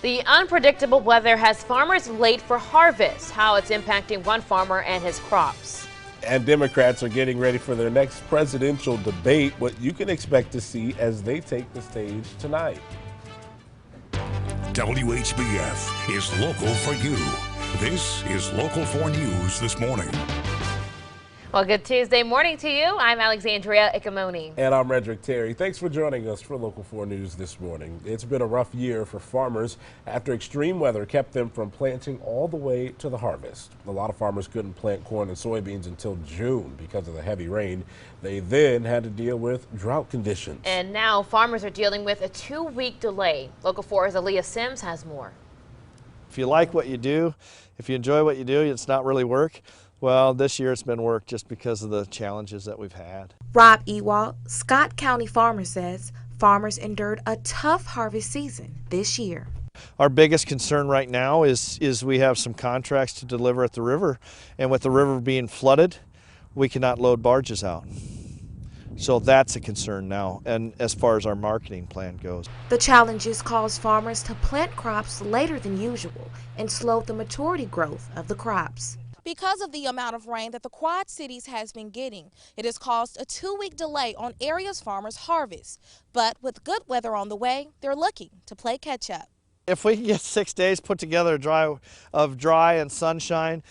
The unpredictable weather has farmers late for harvest, how it's impacting one farmer and his crops. And Democrats are getting ready for their next presidential debate, what you can expect to see as they take the stage tonight. WHBF is local for you. This is Local 4 News this morning. Well, good Tuesday morning to you. I'm Alexandria Ikomoni. And I'm Redrick Terry. Thanks for joining us for Local 4 News this morning. It's been a rough year for farmers after extreme weather kept them from planting all the way to the harvest. A lot of farmers couldn't plant corn and soybeans until June because of the heavy rain. They then had to deal with drought conditions. And now farmers are dealing with a 2-week delay. Local 4's Aaliyah Sims has more. If you like what you do, if you enjoy what you do, it's not really work. Well, this year it's been work just because of the challenges that we've had. Rob Ewald, Scott County farmer, says farmers endured a tough harvest season this year. Our biggest concern right now is we have some contracts to deliver at the river, and with the river being flooded, we cannot load barges out. So that's a concern now, and as far as our marketing plan goes. The challenges caused farmers to plant crops later than usual and slowed the maturity growth of the crops. Because of the amount of rain that the Quad Cities has been getting, it has caused a 2-week delay on area's farmers' harvest. But with good weather on the way, they're looking to play catch up. If we can get 6 days put together of dry and sunshine,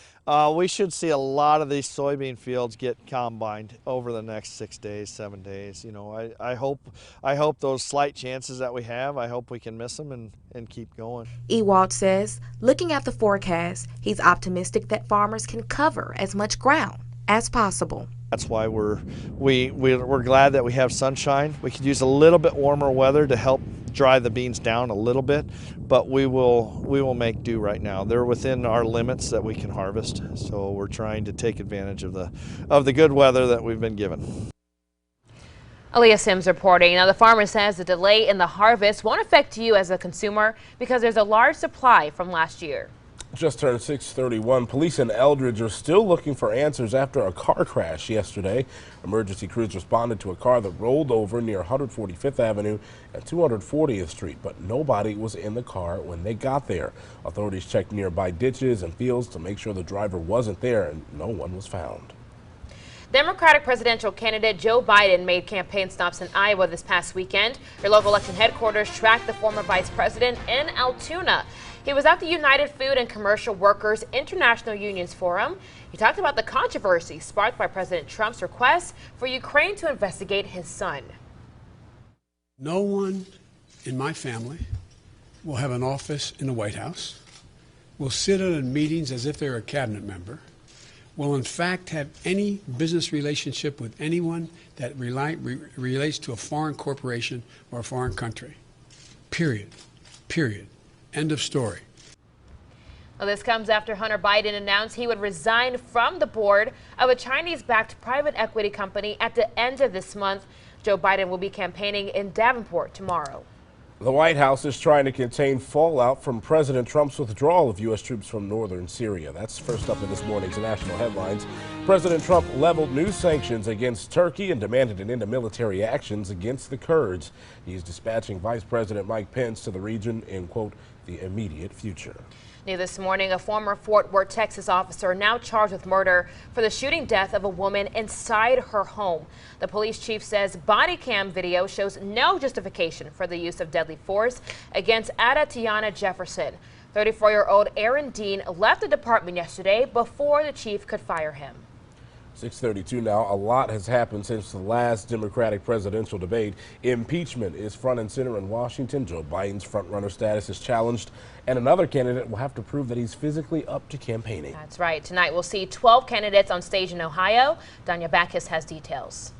we should see a lot of these soybean fields get combined over the next 6 days, 7 days. You know, I hope those slight chances that we have, I hope we can miss them and keep going. Ewald says, looking at the forecast, he's optimistic that farmers can cover as much ground as possible. That's why we're glad that we have sunshine. We could use a little bit warmer weather to help dry the beans down a little bit, but we will make do right now. They're within our limits that we can harvest, so we're trying to take advantage of the good weather that we've been given. Aaliyah Sims reporting. Now, the farmer says the delay in the harvest won't affect you as a consumer because there's a large supply from last year. Just turned 6:31. Police in Eldridge are still looking for answers after a car crash yesterday. Emergency crews responded to a car that rolled over near 145th Avenue and 240th Street, but nobody was in the car when they got there. Authorities checked nearby ditches and fields to make sure the driver wasn't there, and no one was found. Democratic presidential candidate Joe Biden made campaign stops in Iowa this past weekend. Your local election headquarters tracked the former vice president in Altoona. He was at the United Food and Commercial Workers International Unions Forum. He talked about the controversy sparked by President Trump's request for Ukraine to investigate his son. No one in my family will have an office in the White House, will sit in meetings as if they're a cabinet member, will in fact have any business relationship with anyone that relates to a foreign corporation or a foreign country. Period. Period. End of story. Well, this comes after Hunter Biden announced he would resign from the board of a Chinese-backed private equity company at the end of this month. Joe Biden will be campaigning in Davenport tomorrow. The White House is trying to contain fallout from President Trump's withdrawal of U.S. troops from northern Syria. That's first up in this morning's national headlines. President Trump leveled new sanctions against Turkey and demanded an end to military actions against the Kurds. He's dispatching Vice President Mike Pence to the region in, quote, the immediate future. New this morning, a former Fort Worth, Texas officer now charged with murder for the shooting death of a woman inside her home. The police chief says body cam video shows no justification for the use of deadly force against Adatiana Jefferson. 34-year-old Aaron Dean left the department yesterday before the chief could fire him. 6:32 now. A lot has happened since the last Democratic presidential debate. Impeachment is front and center in Washington. Joe Biden's frontrunner status is challenged, and another candidate will have to prove that he's physically up to campaigning. That's right. Tonight we'll see 12 candidates on stage in Ohio. Danya Backus has details.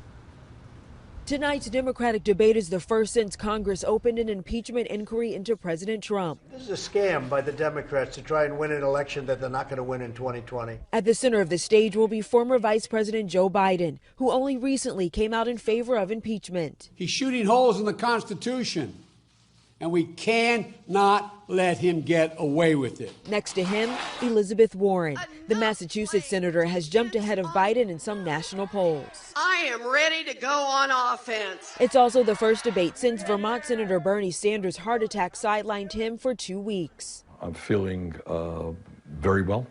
Tonight's Democratic debate is the first since Congress opened an impeachment inquiry into President Trump. This is a scam by the Democrats to try and win an election that they're not going to win in 2020. At the center of the stage will be former Vice President Joe Biden, who only recently came out in favor of impeachment. He's shooting holes in the Constitution. And we cannot let him get away with it. Next to him, Elizabeth Warren. The Massachusetts senator has jumped ahead of Biden in some national polls. I am ready to go on offense. It's also the first debate since Vermont Senator Bernie Sanders' heart attack sidelined him for 2 weeks. I'm feeling very well.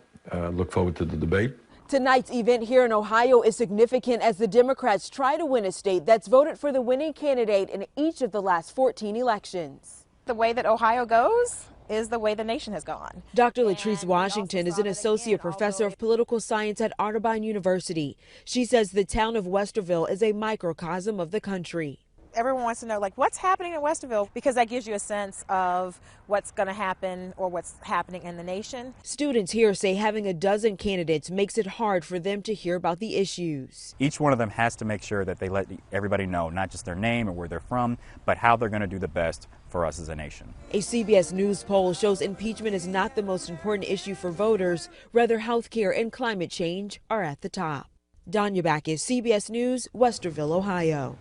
Look forward to the debate. Tonight's event here in Ohio is significant as the Democrats try to win a state that's voted for the winning candidate in each of the last 14 elections. The way that Ohio goes is the way the nation has gone. Dr. Latrice Washington is an associate professor of political science at Audubon University. She says the town of Westerville is a microcosm of the country. Everyone wants to know, like, what's happening in Westerville, because that gives you a sense of what's going to happen or what's happening in the nation. Students here say having a dozen candidates makes it hard for them to hear about the issues. Each one of them has to make sure that they let everybody know not just their name or where they're from, but how they're going to do the best for us as a nation. A CBS News poll shows impeachment is not the most important issue for voters. Rather, health care and climate change are at the top. Danya Backus, CBS News, Westerville, Ohio.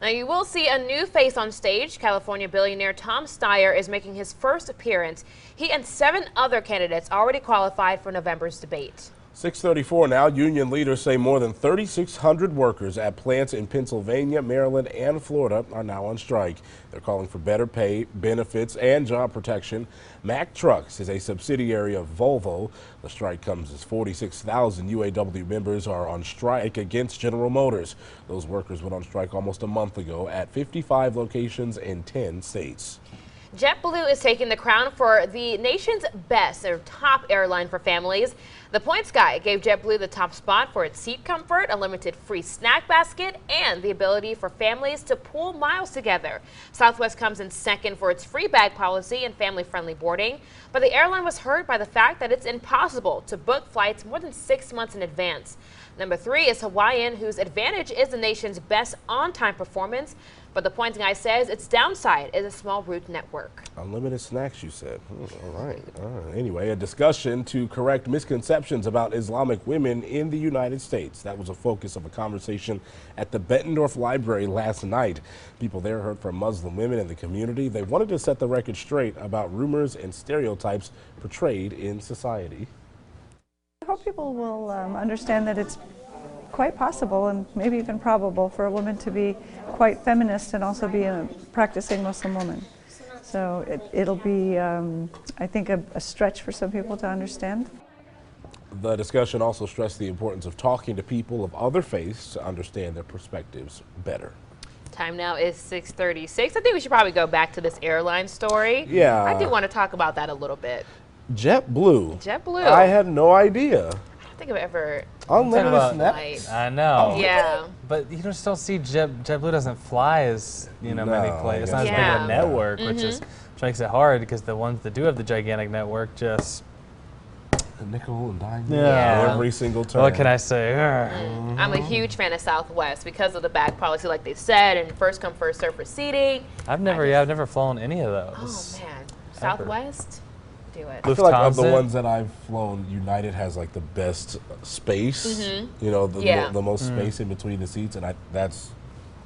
Now you will see a new face on stage. California billionaire Tom Steyer is making his first appearance. He and 7 other candidates already qualified for November's debate. 6:34 now. Union leaders say more than 3,600 workers at plants in Pennsylvania, Maryland, and Florida are now on strike. They're calling for better pay, benefits, and job protection. Mack Trucks is a subsidiary of Volvo. The strike comes as 46,000 UAW members are on strike against General Motors. Those workers went on strike almost a month ago at 55 locations in 10 states. JetBlue is taking the crown for the nation's best or top airline for families. The Points Guy gave JetBlue the top spot for its seat comfort, unlimited free snack basket, and the ability for families to pool miles together. Southwest comes in second for its free bag policy and family-friendly boarding, but the airline was hurt by the fact that it's impossible to book flights more than 6 months in advance. Number 3 is Hawaiian, whose advantage is the nation's best on-time performance. But the Points Guy says its downside is a small route network. Unlimited snacks, you said. All right. Anyway, a discussion to correct misconceptions about Islamic women in the United States. That was a focus of a conversation at the Bettendorf Library last night. People there heard from Muslim women in the community. They wanted to set the record straight about rumors and stereotypes portrayed in society. I hope people will understand that it's quite possible and maybe even probable for a woman to be quite feminist and also be a practicing Muslim woman. So it'll be, I think, a stretch for some people to understand. The discussion also stressed the importance of talking to people of other faiths to understand their perspectives better. Time now is 6:36. I think we should probably go back to this airline story. Yeah. I do want to talk about that a little bit. JetBlue. JetBlue. I had no idea. I think I've ever unlimited snacks. I know. Yeah. But you just don't see JetBlue doesn't fly as many places. It's not as big Yeah. of a network, which makes it hard because the ones that do have the gigantic network just a nickel and dime every single time. What can I say? I'm a huge fan of Southwest because of the bag policy, like they said, and first come first serve for seating. I've never flown any of those. Oh man, Southwest. Do it. I feel like of the ones that I've flown, United has like the best space. You know, the most space in between the seats, and that's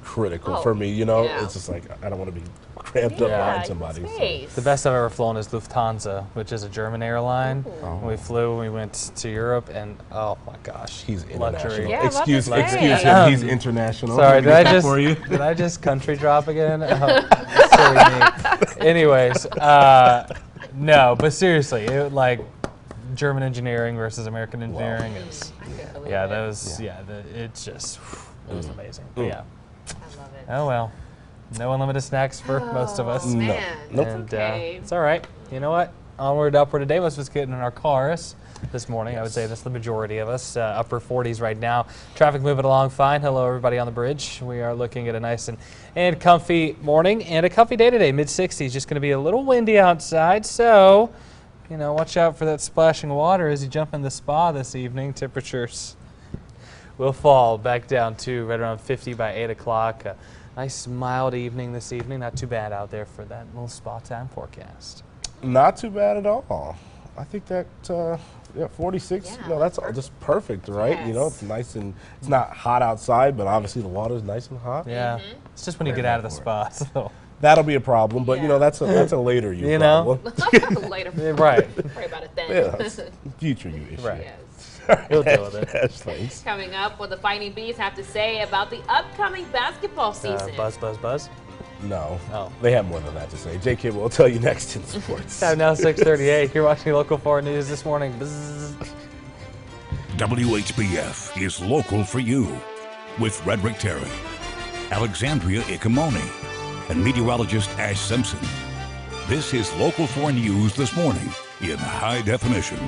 critical for me. You know, it's just like I don't want to be cramped up behind somebody. So. The best I've ever flown is Lufthansa, which is a German airline. We flew, we went to Europe, and oh my gosh, he's international. Yeah, excuse him, he's international. Sorry, did I just country drop again? Silly me. Anyways. No, but seriously, German engineering versus American engineering is, it was amazing. But yeah. I love it. Oh well, no unlimited snacks for most of us. Man. Nope. And okay. it's all right. You know what? Onward, upward today. Most of us getting in our cars this morning. I would say that's the majority of us. Upper 40s right now. Traffic moving along fine. Hello, everybody on the bridge. We are looking at a nice and comfy morning and a comfy day today. Mid-60s. Just going to be a little windy outside, so watch out for that splashing water as you jump in the spa this evening. Temperatures will fall back down to right around 50 by 8 o'clock. A nice mild evening this evening. Not too bad out there for that little spa time forecast. Not too bad at all. I think that 46. That's just perfect, right? Yes. It's nice and it's not hot outside, but obviously the water is nice and hot. Yeah, it's just when you get out of the spa. So. that'll be a problem. But you know, that's a later you problem. Later. Right. Worry about it then. Yeah, that's a future you issue. Right. Yes. He'll deal with it. Thanks. Coming up, what the Fighting Bees have to say about the upcoming basketball season. Buzz, buzz, buzz. No. Oh. They have more than that to say. J. Kidd will tell you next in sports. Time now 6:38. You're watching Local 4 News this morning. Buzz. WHBF is local for you with Redrick Terry, Alexandria Ikomoni, and meteorologist Ash Simpson. This is Local 4 News this morning in high definition.